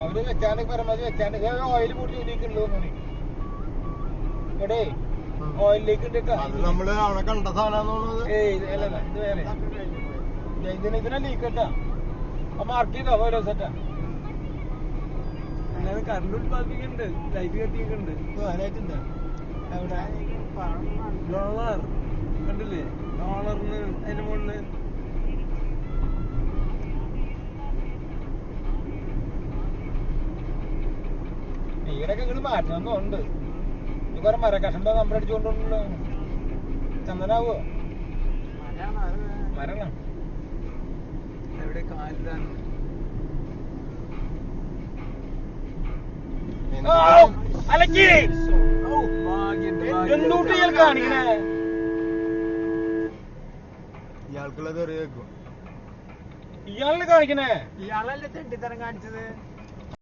അവര് വെച്ചാണ്ട് പരമാവധി വെച്ചാണ്ട് ഓയിൽ കൂടി ജോലിക്കുള്ളൂ എടേ ഓയിലിലേക്ക് നമ്മള് അവിടെ കണ്ട സാധനം അല്ലല്ല ഇത് വേറെ ഇതിനെ ലീക്കട്ടാ മാർക്ക് ചെയ്തോ ഓരോ സെറ്റാ അല്ലാതെ കറണ്ട് ഉത്പാദിപ്പിക്കുന്നുണ്ട് ലൈറ്റ് കത്തിക്കുന്നുണ്ട് അതിനായിട്ടുണ്ട് എവിടെ ഡോളർ കണ്ടില്ലേ ഡോളറിന് അതിന്റെ മുകളില് ഈടൊക്കെ ഇങ്ങോട്ട് മാറ്റണമെന്നുണ്ട് കുറെ മരക്കഷണ്ടോ നമ്മളടിച്ചുകൊണ്ടുണ്ടല്ലോ ചന്ദനാവോ മരണം എവിടെ കാലിലാണ് അലക്കി എന്തൂട്ട് ഇയാൾ കാണിക്കണേ ഇയാൾക്കുള്ളത് എറിയ വെക്കും ഇയാളെ കാണിക്കണേ ഇയാളല്ലേ തെണ്ടിത്തരം കാണിച്ചത്